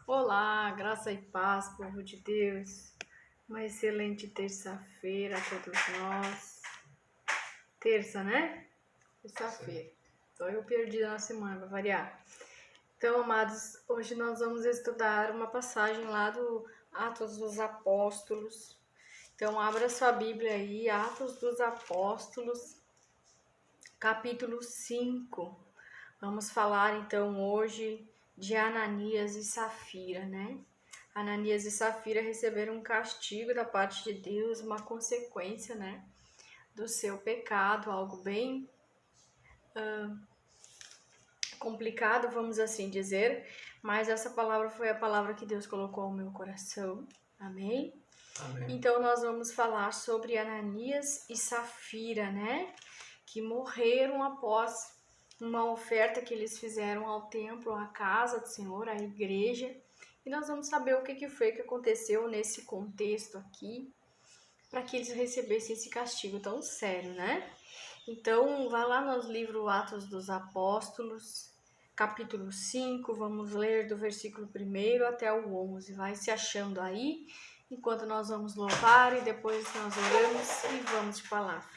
Olá, graça e paz, povo de Deus. Uma excelente terça-feira a todos nós. Terça, né? Terça-feira. Só eu perdida na semana, para variar. Então, amados, hoje nós vamos estudar uma passagem lá do Atos dos Apóstolos. Então, abra sua Bíblia aí, Atos dos Apóstolos, capítulo 5. Vamos falar então hoje de Ananias e Safira, né? Ananias e Safira receberam um castigo da parte de Deus, uma consequência, né, do seu pecado, algo bem complicado, vamos assim dizer, mas essa palavra foi a palavra que Deus colocou ao meu coração, amém? Amém. Então nós vamos falar sobre Ananias e Safira, né, que morreram após uma oferta que eles fizeram ao templo, à casa do Senhor, à igreja. E nós vamos saber o que foi que aconteceu nesse contexto aqui, para que eles recebessem esse castigo tão sério, né? Então, vai lá no livro Atos dos Apóstolos, capítulo 5, vamos ler do versículo 1 até o 11. Vai se achando aí, enquanto nós vamos louvar e depois nós oramos e vamos de palavra.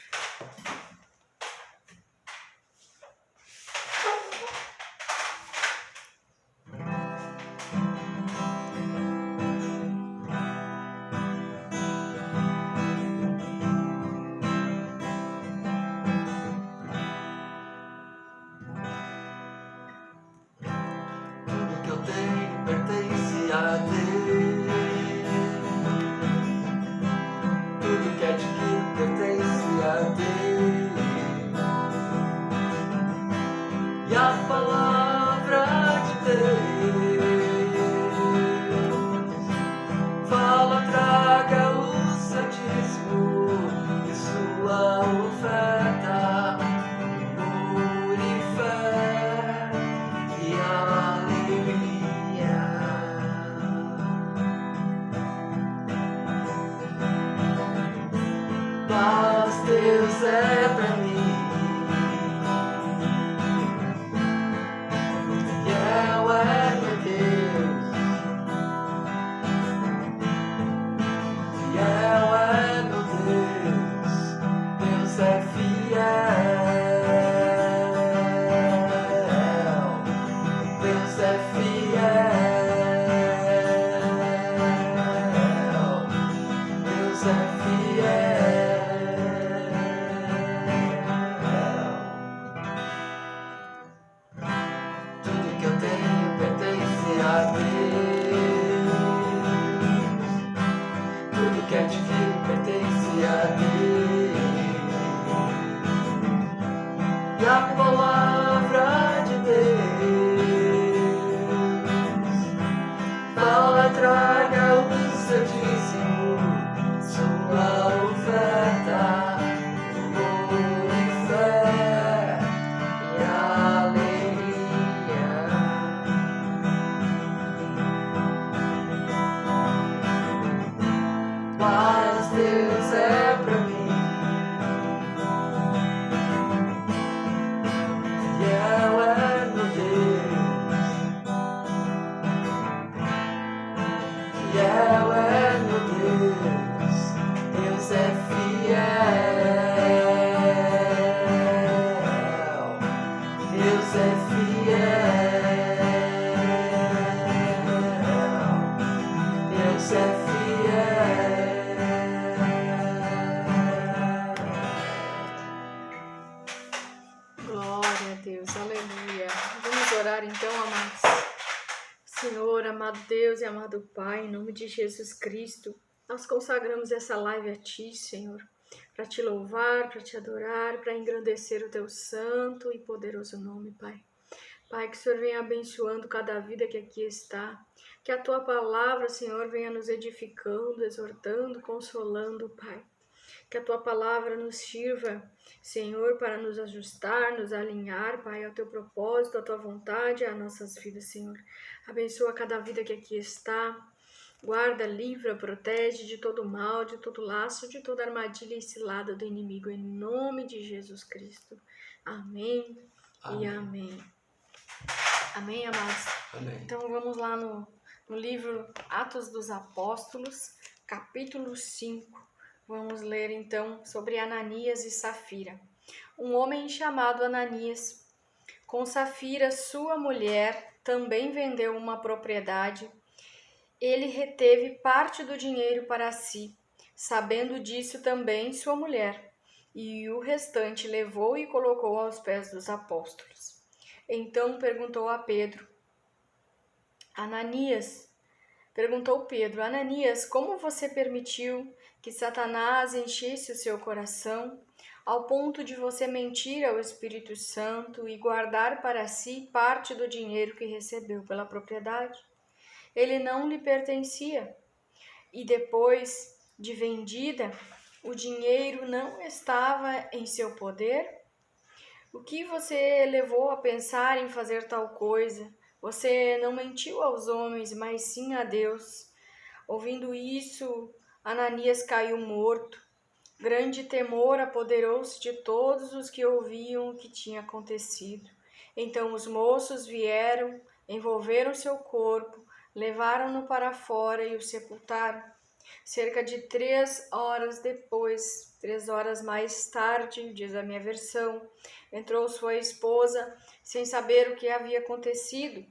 Tudo que eu tenho pertence a Deus. Tudo que adquiro pertence a Deus. E a palavra de Deus fala, traga o seu dízimo e sua oferta, amor e fé e alegria. Mas Deus é pra mim, fiel é meu Deus, fiel é meu Deus, Deus é fiel, Deus é fiel, Deus é fiel. Tudo que eu tenho pertence a Deus. Tudo que adquiro pertence a Deus. E a palavra de Deus fala, traga o seu dízimo, sua oferta, amor e fé e alegria. Mas Deus é pra mim, fiel é meu Deus, fiel é meu Deus, Deus é fiel, Deus é fiel, Deus é fiel. Glória a Deus, aleluia. Vamos orar então, amados. Senhor, amado Deus e amado Pai, em nome de Jesus Cristo, nós consagramos essa live a Ti, Senhor, para Te louvar, para Te adorar, para engrandecer o Teu santo e poderoso nome, Pai. Pai, que o Senhor venha abençoando cada vida que aqui está, que a Tua palavra, Senhor, venha nos edificando, exortando, consolando, Pai. Que a Tua palavra nos sirva, Senhor, para nos ajustar, nos alinhar, Pai, ao Teu propósito, à Tua vontade, às nossas vidas, Senhor. Abençoa cada vida que aqui está. Guarda, livra, protege de todo mal, de todo laço, de toda armadilha e cilada do inimigo, em nome de Jesus Cristo. Amém, e amém. Amém, amados? Amém. Então vamos lá no no livro Atos dos Apóstolos, capítulo 5. Vamos ler então sobre Ananias e Safira. Um homem chamado Ananias, com Safira, sua mulher, também vendeu uma propriedade. Ele reteve parte do dinheiro para si, sabendo disso também sua mulher, e o restante levou e colocou aos pés dos apóstolos. Então perguntou Pedro, Ananias, como você permitiu que Satanás enchesse o seu coração, ao ponto de você mentir ao Espírito Santo e guardar para si parte do dinheiro que recebeu pela propriedade? Ele não lhe pertencia. E depois de vendida, o dinheiro não estava em seu poder? O que você levou a pensar em fazer tal coisa? Você não mentiu aos homens, mas sim a Deus. Ouvindo isso, Ananias caiu morto. Grande temor apoderou-se de todos os que ouviam o que tinha acontecido. Então os moços vieram, envolveram seu corpo, levaram-no para fora e o sepultaram. Cerca de 3 horas depois, 3 horas mais tarde, diz a minha versão, entrou sua esposa sem saber o que havia acontecido.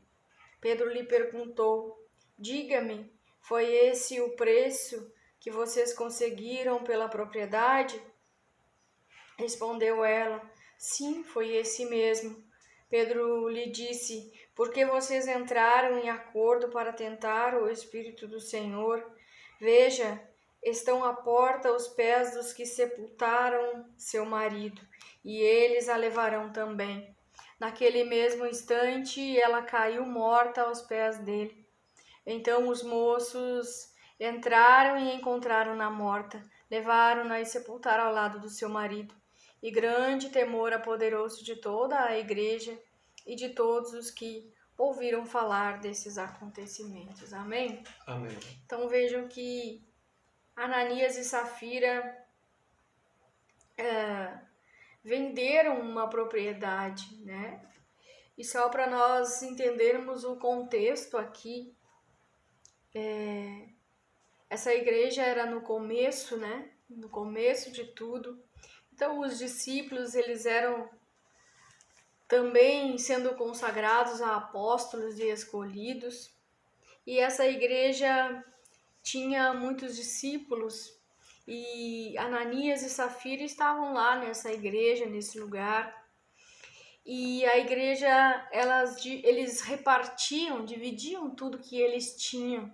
Pedro lhe perguntou, diga-me, foi esse o preço que vocês conseguiram pela propriedade? Respondeu ela, sim, foi esse mesmo. Pedro lhe disse, por que vocês entraram em acordo para tentar o Espírito do Senhor? Veja, estão à porta os pés dos que sepultaram seu marido, e eles a levarão também. Naquele mesmo instante, ela caiu morta aos pés dele. Então os moços entraram e encontraram-na morta, levaram-na e sepultaram ao lado do seu marido. E grande temor apoderou-se de toda a igreja e de todos os que ouviram falar desses acontecimentos. Amém? Amém. Então vejam que Ananias e Safira venderam uma propriedade, né? E só para nós entendermos o contexto aqui, essa igreja era no começo, né? No começo de tudo. Então os discípulos, eles eram também sendo consagrados a apóstolos e escolhidos. E essa igreja tinha muitos discípulos e Ananias e Safira estavam lá nessa igreja, nesse lugar. E a igreja, eles repartiam, dividiam tudo que eles tinham,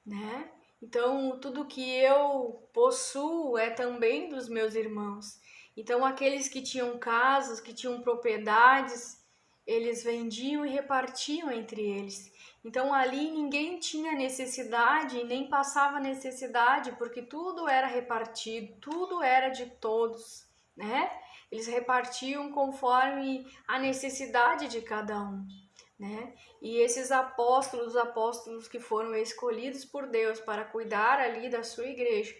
né? Então, tudo que eu possuo é também dos meus irmãos. Então, aqueles que tinham casas, que tinham propriedades, eles vendiam e repartiam entre eles. Então, ali ninguém tinha necessidade, nem passava necessidade, porque tudo era repartido, tudo era de todos, né? Eles repartiam conforme a necessidade de cada um, né? E esses apóstolos, os apóstolos que foram escolhidos por Deus para cuidar ali da sua igreja,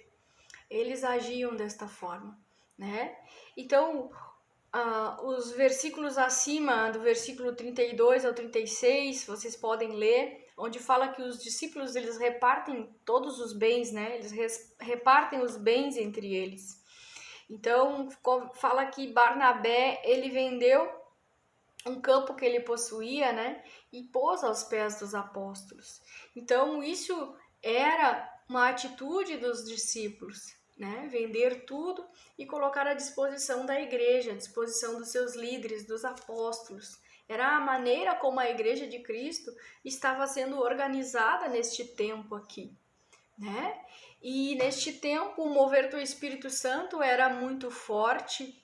eles agiam desta forma, né? Então, os versículos acima, do versículo 32 ao 36, vocês podem ler, onde fala que os discípulos, eles repartem todos os bens, né? Eles repartem os bens entre eles. Então, fala que Barnabé, ele vendeu um campo que ele possuía, né? E pôs aos pés dos apóstolos. Então, isso era uma atitude dos discípulos, né? Vender tudo e colocar à disposição da igreja, à disposição dos seus líderes, dos apóstolos. Era a maneira como a igreja de Cristo estava sendo organizada neste tempo aqui, né? E neste tempo o mover do Espírito Santo era muito forte,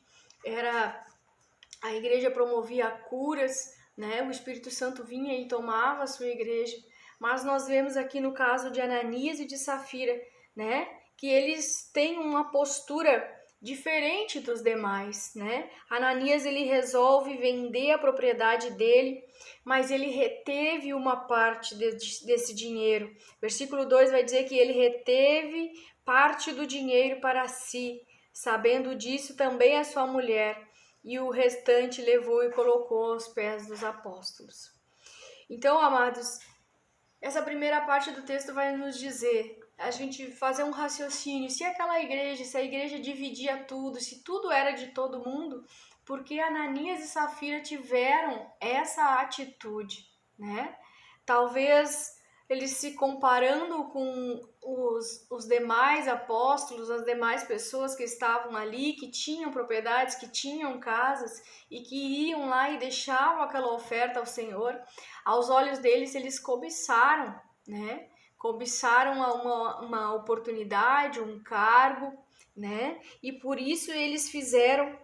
a igreja promovia curas, né? O Espírito Santo vinha e tomava a sua igreja. Mas nós vemos aqui no caso de Ananias e de Safira, né? Que eles têm uma postura diferente dos demais, né? Ananias, ele resolve vender a propriedade dele, mas ele reteve uma parte desse dinheiro. Versículo 2 vai dizer que ele reteve parte do dinheiro para si, sabendo disso também a sua mulher, e o restante levou e colocou aos pés dos apóstolos. Então, amados, essa primeira parte do texto vai nos dizer, a gente fazer um raciocínio, se aquela igreja, se a igreja dividia tudo, se tudo era de todo mundo, por que Ananias e Safira tiveram essa atitude, né? Talvez eles se comparando com os demais apóstolos, as demais pessoas que estavam ali, que tinham propriedades, que tinham casas e que iam lá e deixavam aquela oferta ao Senhor, aos olhos deles eles cobiçaram, né? Cobiçaram uma oportunidade, um cargo, né? E por isso eles fizeram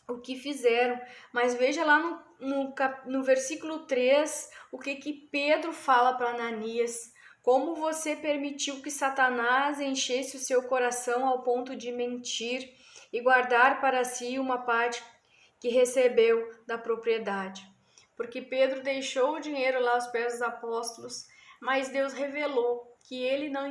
o que fizeram. Mas veja lá no versículo 3, o que Pedro fala para Ananias. Como você permitiu que Satanás enchesse o seu coração ao ponto de mentir e guardar para si uma parte que recebeu da propriedade? Porque Pedro deixou o dinheiro lá aos pés dos apóstolos, mas Deus revelou que ele não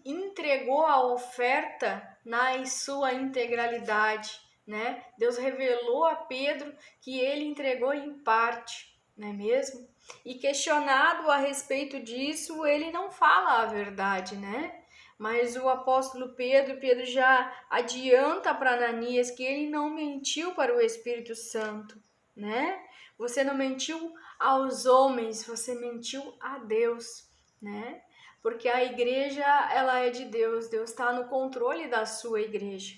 entregou a oferta na sua integralidade, né? Deus revelou a Pedro que ele entregou em parte, não é mesmo? E questionado a respeito disso, ele não fala a verdade, né? Mas o apóstolo Pedro já adianta para Ananias que ele não mentiu para o Espírito Santo, né? Você não mentiu aos homens, você mentiu a Deus, né? Porque a igreja, ela é de Deus, Deus está no controle da sua igreja.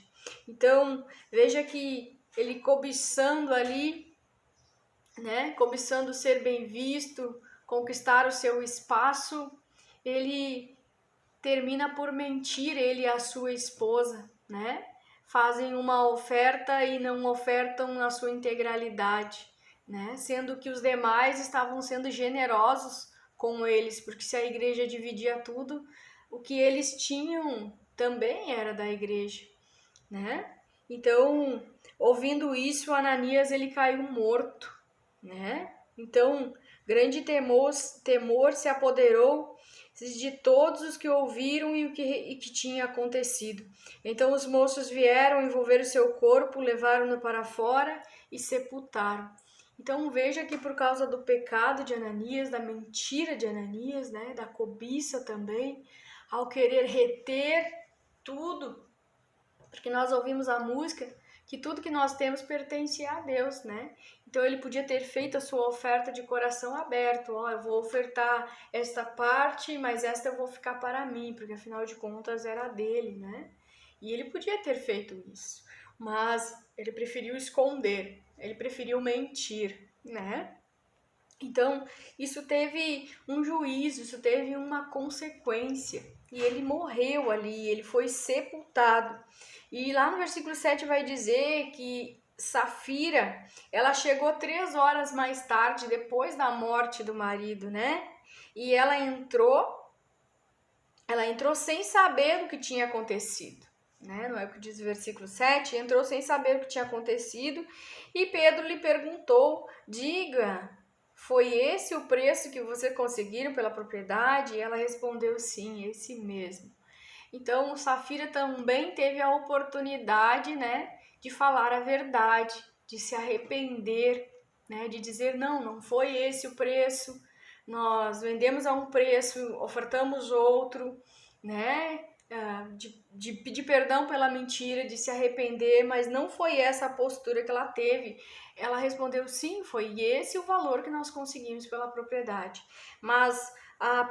Então, veja que ele cobiçando ali, né? Cobiçando ser bem visto, conquistar o seu espaço, ele termina por mentir, ele e a sua esposa, né? Fazem uma oferta e não ofertam na sua integralidade, né? Sendo que os demais estavam sendo generosos com eles, porque se a igreja dividia tudo, o que eles tinham também era da igreja, né? Então, ouvindo isso, Ananias ele caiu morto, né? Então, grande temor se apoderou de todos os que ouviram e que tinha acontecido. Então os moços vieram envolver o seu corpo, levaram-no para fora e sepultaram. Então veja que por causa do pecado de Ananias, da mentira de Ananias, né, da cobiça também, ao querer reter tudo, porque nós ouvimos a música que tudo que nós temos pertence a Deus, né? Então ele podia ter feito a sua oferta de coração aberto, ó, eu vou ofertar esta parte, mas esta eu vou ficar para mim, porque afinal de contas era dele, né? E ele podia ter feito isso, mas ele preferiu esconder, ele preferiu mentir, né? Então, isso teve um juízo, isso teve uma consequência. E ele morreu ali, ele foi sepultado. E lá no versículo 7 vai dizer que Safira, ela chegou 3 horas mais tarde, depois da morte do marido, né? E ela entrou sem saber o que tinha acontecido, né? Não é o que diz o versículo 7? Entrou sem saber o que tinha acontecido. E Pedro lhe perguntou, diga, foi esse o preço que você conseguiram pela propriedade? E ela respondeu, sim, esse mesmo. Então, Safira também teve a oportunidade, né, de falar a verdade, de se arrepender, né, de dizer, não foi esse o preço, nós vendemos a um preço, ofertamos outro, né, de pedir perdão pela mentira, de se arrepender, mas não foi essa a postura que ela teve. Ela respondeu, sim, foi esse o valor que nós conseguimos pela propriedade. Mas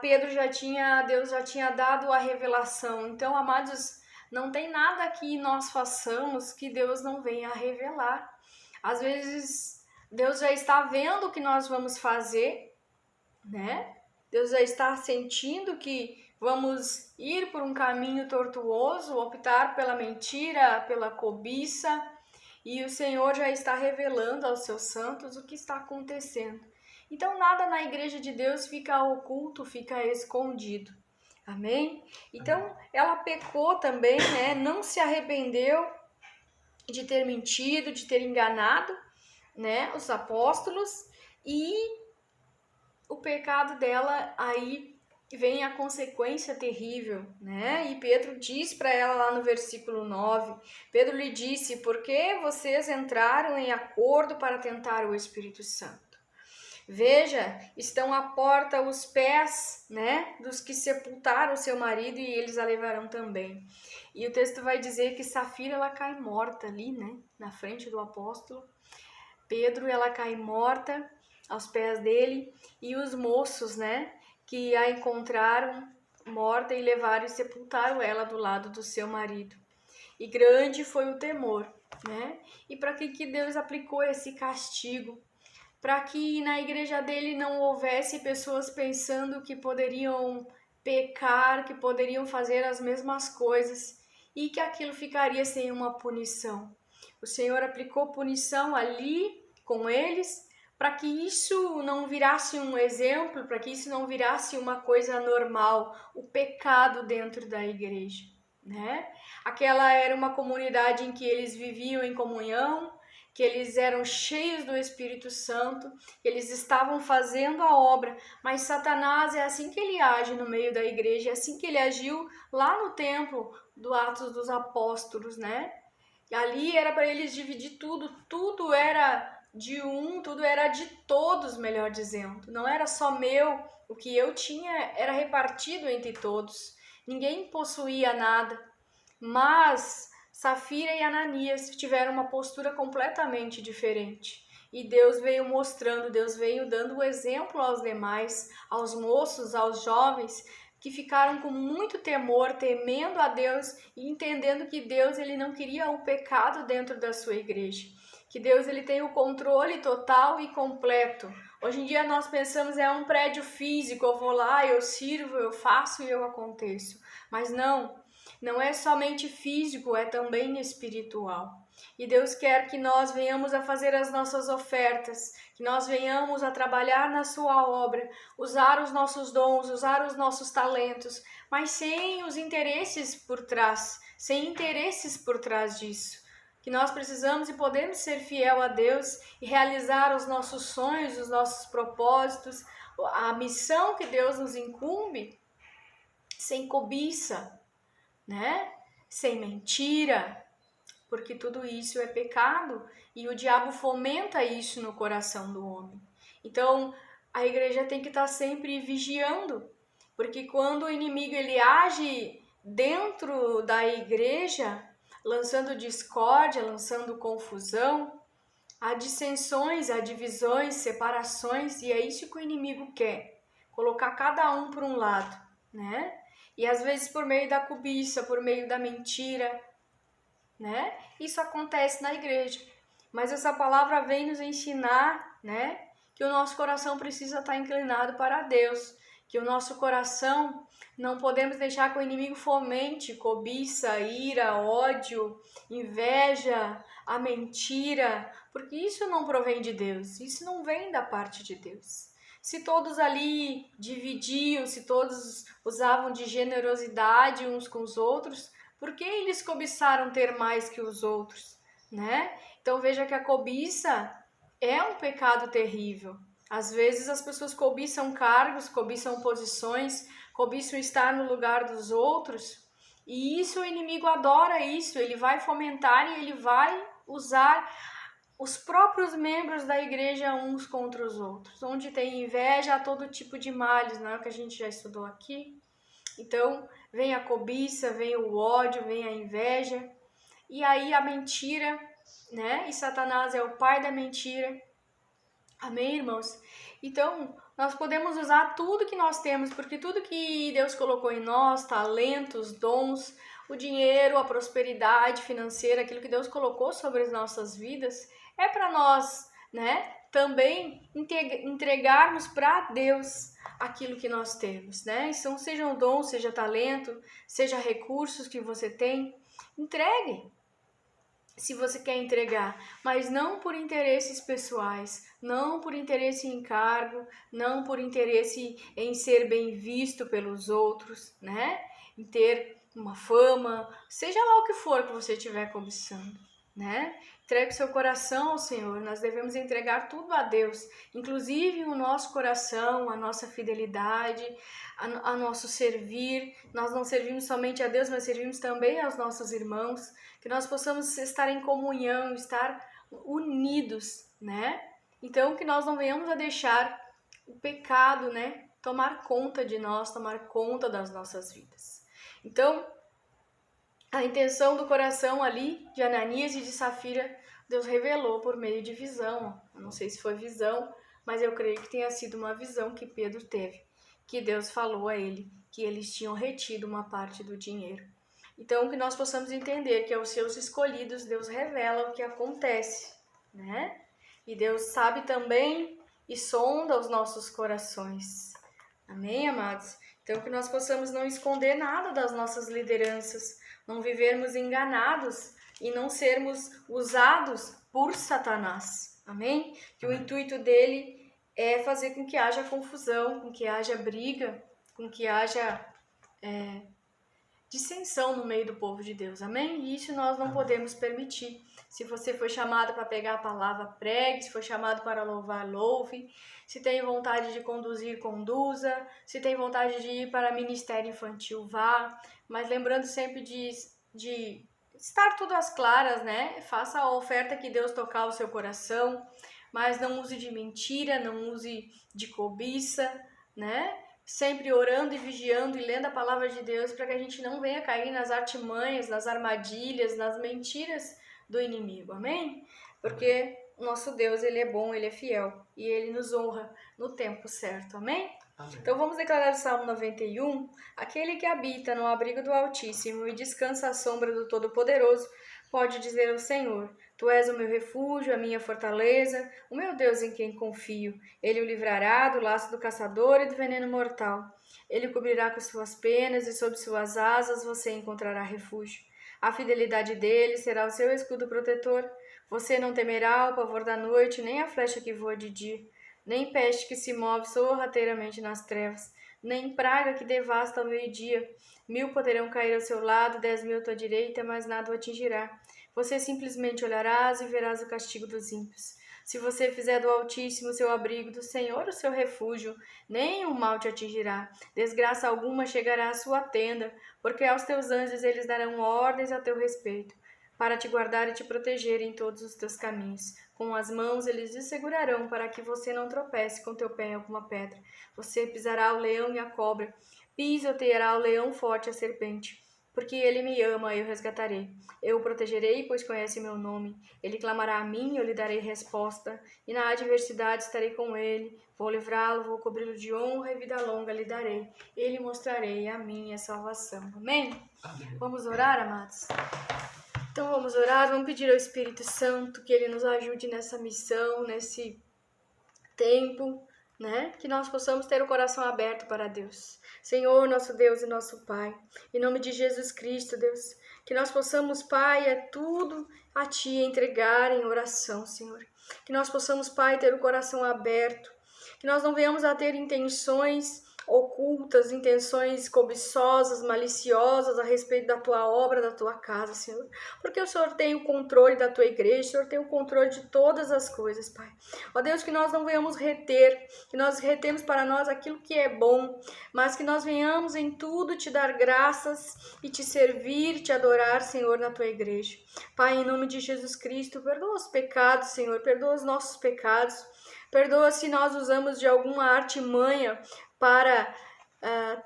Deus já tinha dado a revelação. Então, amados, não tem nada que nós façamos que Deus não venha a revelar. Às vezes, Deus já está vendo o que nós vamos fazer, né? Deus já está sentindo que vamos ir por um caminho tortuoso, optar pela mentira, pela cobiça, e o Senhor já está revelando aos seus santos o que está acontecendo. Então, nada na igreja de Deus fica oculto, fica escondido. Amém? Então, ela pecou também, né? Não se arrependeu de ter mentido, de ter enganado, né, os apóstolos, e o pecado dela aí vem a consequência terrível, né? E Pedro diz para ela lá no versículo 9, Pedro lhe disse, por que vocês entraram em acordo para tentar o Espírito Santo? Veja, estão à porta os pés, né, dos que sepultaram seu marido e eles a levarão também. E o texto vai dizer que Safira, ela cai morta ali, né, na frente do apóstolo Pedro, ela cai morta aos pés dele, e os moços, né, que a encontraram morta e levaram e sepultaram ela do lado do seu marido. E grande foi o temor, né? E para que Deus aplicou esse castigo? Para que na igreja dele não houvesse pessoas pensando que poderiam pecar, que poderiam fazer as mesmas coisas e que aquilo ficaria sem uma punição. O Senhor aplicou punição ali com eles para que isso não virasse um exemplo, para que isso não virasse uma coisa normal, o pecado dentro da igreja, né? Aquela era uma comunidade em que eles viviam em comunhão, que eles eram cheios do Espírito Santo, que eles estavam fazendo a obra, mas Satanás é assim que ele age no meio da igreja, é assim que ele agiu lá no templo do Atos dos Apóstolos, né? E ali era para eles dividir tudo, tudo era de um, tudo era de todos, melhor dizendo. Não era só meu, o que eu tinha era repartido entre todos. Ninguém possuía nada, mas Safira e Ananias tiveram uma postura completamente diferente. E Deus veio mostrando, Deus veio dando o exemplo aos demais, aos moços, aos jovens, que ficaram com muito temor, temendo a Deus e entendendo que Deus ele não queria o pecado dentro da sua igreja. Que Deus ele tem o controle total e completo. Hoje em dia nós pensamos é um prédio físico, eu vou lá, eu sirvo, eu faço e eu aconteço. Mas não é somente físico, é também espiritual. E Deus quer que nós venhamos a fazer as nossas ofertas, que nós venhamos a trabalhar na sua obra, usar os nossos dons, usar os nossos talentos, mas sem os interesses por trás, sem interesses por trás disso. Que nós precisamos e podemos ser fiel a Deus e realizar os nossos sonhos, os nossos propósitos, a missão que Deus nos incumbe, sem cobiça, né? Sem mentira, porque tudo isso é pecado e o diabo fomenta isso no coração do homem. Então, a igreja tem que estar sempre vigiando, porque quando o inimigo ele age dentro da igreja, lançando discórdia, lançando confusão, há dissensões, há divisões, separações, e é isso que o inimigo quer, colocar cada um por um lado, né? E às vezes por meio da cobiça, por meio da mentira, né? Isso acontece na igreja. Mas essa palavra vem nos ensinar, né? Que o nosso coração precisa estar inclinado para Deus. Que o nosso coração não podemos deixar que o inimigo fomente cobiça, ira, ódio, inveja, a mentira, porque isso não provém de Deus, isso não vem da parte de Deus. Se todos ali dividiam, se todos usavam de generosidade uns com os outros, por que eles cobiçaram ter mais que os outros, né? Então veja que a cobiça é um pecado terrível. Às vezes as pessoas cobiçam cargos, cobiçam posições, cobiçam estar no lugar dos outros, e isso o inimigo adora isso, ele vai fomentar e ele vai usar os próprios membros da igreja uns contra os outros. Onde tem inveja, há todo tipo de males, não é o que a gente já estudou aqui? Então, vem a cobiça, vem o ódio, vem a inveja, e aí a mentira, né? E Satanás é o pai da mentira. Amém, irmãos? Então, nós podemos usar tudo que nós temos, porque tudo que Deus colocou em nós, talentos, dons, o dinheiro, a prosperidade financeira, aquilo que Deus colocou sobre as nossas vidas, é para nós, né? Também entregarmos para Deus aquilo que nós temos, né? Então, seja um dom, seja talento, seja recursos que você tem, entregue. Se você quer entregar, mas não por interesses pessoais, não por interesse em cargo, não por interesse em ser bem visto pelos outros, né? Em ter uma fama, seja lá o que for que você estiver cobiçando, né? Entregue seu coração ao Senhor, nós devemos entregar tudo a Deus, inclusive o nosso coração, a nossa fidelidade, a nosso servir. Nós não servimos somente a Deus, mas servimos também aos nossos irmãos, que nós possamos estar em comunhão, estar unidos, né? Então, que nós não venhamos a deixar o pecado, né, tomar conta de nós, tomar conta das nossas vidas. Então, a intenção do coração ali de Ananias e de Safira, Deus revelou por meio de visão. Eu não sei se foi visão, mas eu creio que tenha sido uma visão que Pedro teve, que Deus falou a ele que eles tinham retido uma parte do dinheiro. Então, que nós possamos entender que aos seus escolhidos Deus revela o que acontece, né? E Deus sabe também e sonda os nossos corações. Amém, amados? Então, que nós possamos não esconder nada das nossas lideranças, não vivermos enganados e não sermos usados por Satanás. Amém? Que o intuito dele é fazer com que haja confusão, com que haja briga, com que haja dissensão no meio do povo de Deus. Amém? E isso nós não podemos permitir. Se você foi chamado para pegar a palavra, pregue. Se foi chamado para louvar, louve. Se tem vontade de conduzir, conduza. Se tem vontade de ir para ministério infantil, vá. Mas lembrando sempre de estar tudo às claras, né? Faça a oferta que Deus tocar o seu coração. Mas não use de mentira, não use de cobiça, né? Sempre orando e vigiando e lendo a palavra de Deus para que a gente não venha cair nas artimanhas, nas armadilhas, nas mentiras do inimigo, amém? Porque nosso Deus, ele é bom, ele é fiel e ele nos honra no tempo certo, amém? Amém. Então vamos declarar o Salmo 91, aquele que habita no abrigo do Altíssimo e descansa à sombra do Todo-Poderoso, pode dizer ao Senhor, Tu és o meu refúgio, a minha fortaleza, o meu Deus em quem confio. Ele o livrará do laço do caçador e do veneno mortal. Ele o cobrirá com suas penas e sob suas asas você encontrará refúgio. A fidelidade dele será o seu escudo protetor. Você não temerá o pavor da noite, nem a flecha que voa de dia, nem peste que se move sorrateiramente nas trevas, nem praga que devasta ao meio-dia. 1000 poderão cair ao seu lado, 10.000 à tua direita, mas nada o atingirá. Você simplesmente olharás e verás o castigo dos ímpios. Se você fizer do Altíssimo seu abrigo, do Senhor o seu refúgio, nenhum mal te atingirá. Desgraça alguma chegará à sua tenda, porque aos teus anjos eles darão ordens a teu respeito, para te guardar e te proteger em todos os teus caminhos. Com as mãos eles te segurarão, para que você não tropece com teu pé em alguma pedra. Você pisará o leão e a cobra, pisoteará o leão forte e a serpente. Porque ele me ama, eu resgatarei. Eu o protegerei, pois conhece meu nome. Ele clamará a mim, eu lhe darei resposta. E na adversidade estarei com ele. Vou livrá-lo, vou cobri-lo de honra e vida longa lhe darei. Ele mostrarei a minha salvação. Amém? Amém. Vamos orar, amados? Então vamos orar, vamos pedir ao Espírito Santo que ele nos ajude nessa missão, nesse tempo, né? Que nós possamos ter o coração aberto para Deus. Senhor, nosso Deus e nosso Pai, em nome de Jesus Cristo, Deus, que nós possamos, Pai, tudo a Ti entregar em oração, Senhor. Que nós possamos, Pai, ter o coração aberto, que nós não venhamos a ter intenções ocultas, intenções cobiçosas, maliciosas a respeito da Tua obra, da Tua casa, Senhor. Porque o Senhor tem o controle da Tua igreja, o Senhor tem o controle de todas as coisas, Pai. Ó Deus, que nós não venhamos reter, que nós retemos para nós aquilo que é bom, mas que nós venhamos em tudo te dar graças e te servir, te adorar, Senhor, na Tua igreja. Pai, em nome de Jesus Cristo, perdoa os pecados, Senhor, perdoa os nossos pecados, perdoa se nós usamos de alguma artimanha para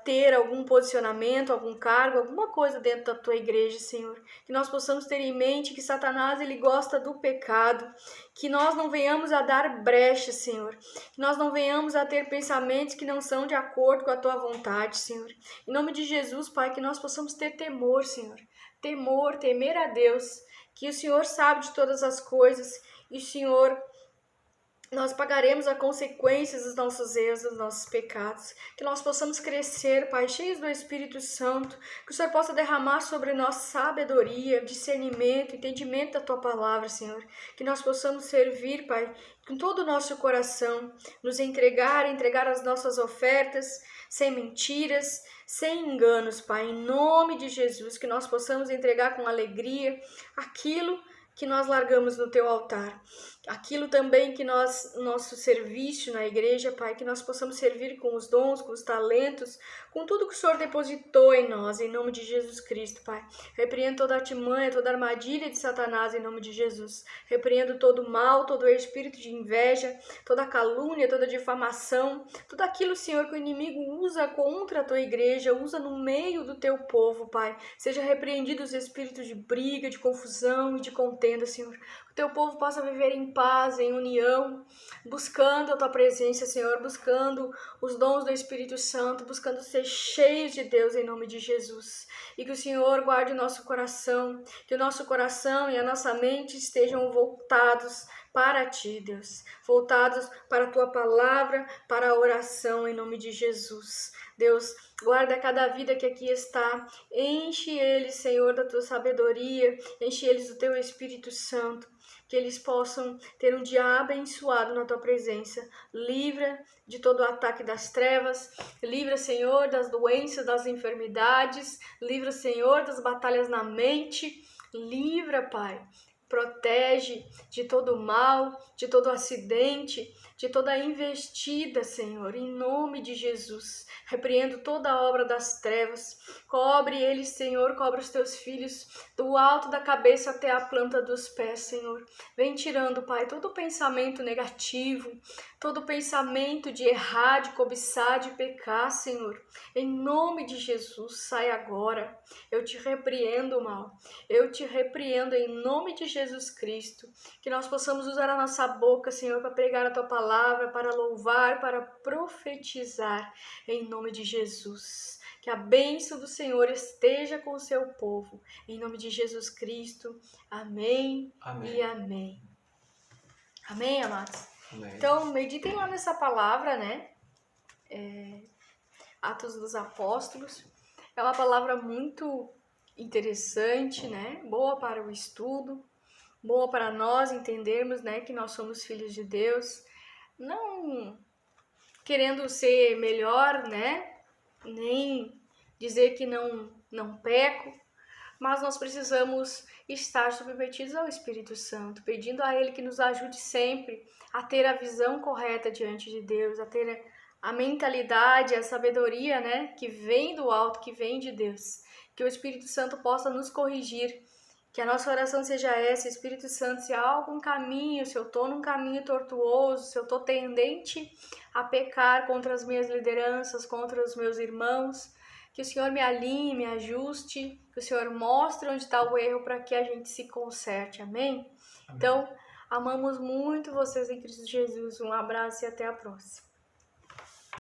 ter algum posicionamento, algum cargo, alguma coisa dentro da Tua igreja, Senhor. Que nós possamos ter em mente que Satanás, ele gosta do pecado, que nós não venhamos a dar brecha, Senhor. Que nós não venhamos a ter pensamentos que não são de acordo com a Tua vontade, Senhor. Em nome de Jesus, Pai, que nós possamos ter temor, Senhor. Temor, temer a Deus, que o Senhor sabe de todas as coisas e o Senhor... nós pagaremos as consequências dos nossos erros, dos nossos pecados. Que nós possamos crescer, Pai, cheios do Espírito Santo. Que o Senhor possa derramar sobre nós sabedoria, discernimento, entendimento da Tua palavra, Senhor. Que nós possamos servir, Pai, com todo o nosso coração. Nos entregar as nossas ofertas, sem mentiras, sem enganos, Pai. Em nome de Jesus, que nós possamos entregar com alegria aquilo que nós largamos no Teu altar. aquilo também que nosso serviço na igreja, Pai, que nós possamos servir com os dons, com os talentos, com tudo que o Senhor depositou em nós, em nome de Jesus Cristo, Pai. Repreendo toda artimanha, toda armadilha de Satanás, em nome de Jesus. Repreendo todo mal, todo espírito de inveja, toda calúnia, toda difamação, tudo aquilo, Senhor, que o inimigo usa contra a tua igreja, usa no meio do teu povo, Pai. Seja repreendido os espíritos de briga, de confusão e de contenda, Senhor. Que o teu povo possa viver em paz, em união, buscando a tua presença, Senhor, buscando os dons do Espírito Santo, buscando ser cheios de Deus em nome de Jesus. E que o Senhor guarde o nosso coração, que o nosso coração e a nossa mente estejam voltados para ti, Deus, voltados para a tua palavra, para a oração em nome de Jesus. Deus, guarda cada vida que aqui está, enche eles, Senhor, da tua sabedoria, enche eles do teu Espírito Santo, que eles possam ter um dia abençoado na tua presença. Livra de todo o ataque das trevas, livra, Senhor, das doenças, das enfermidades, livra, Senhor, das batalhas na mente, livra, Pai. Protege de todo mal, de todo acidente, de toda investida, Senhor, em nome de Jesus. Repreendo toda a obra das trevas, cobre eles, Senhor, cobre os teus filhos, do alto da cabeça até a planta dos pés, Senhor. Vem tirando, Pai, todo pensamento negativo, todo pensamento de errar, de cobiçar, de pecar, Senhor. Em nome de Jesus, sai agora. Eu te repreendo, mal. Eu te repreendo em nome de Jesus Cristo. Que nós possamos usar a nossa boca, Senhor, para pregar a tua palavra, para louvar, para profetizar. Em nome de Jesus. Que a bênção do Senhor esteja com o seu povo. Em nome de Jesus Cristo. Amém, Amém. E amém. Amém, amados? Amém. Então, meditem lá nessa palavra, né? Atos dos Apóstolos. É uma palavra muito interessante, né? Boa para o estudo, boa para nós entendermos, né, que nós somos filhos de Deus. Não querendo ser melhor, né? Nem dizer que não peco, mas nós precisamos estar submetidos ao Espírito Santo, pedindo a Ele que nos ajude sempre a ter a visão correta diante de Deus, a ter a mentalidade, a sabedoria, né, que vem do alto, que vem de Deus. Que o Espírito Santo possa nos corrigir, que a nossa oração seja essa: Espírito Santo, se há algum caminho, se eu estou num caminho tortuoso, se eu estou tendente a pecar contra as minhas lideranças, contra os meus irmãos, que o Senhor me alinhe, me ajuste, que o Senhor mostre onde está o erro para que a gente se conserte, amém? Então, amamos muito vocês em Cristo Jesus, um abraço e até a próxima.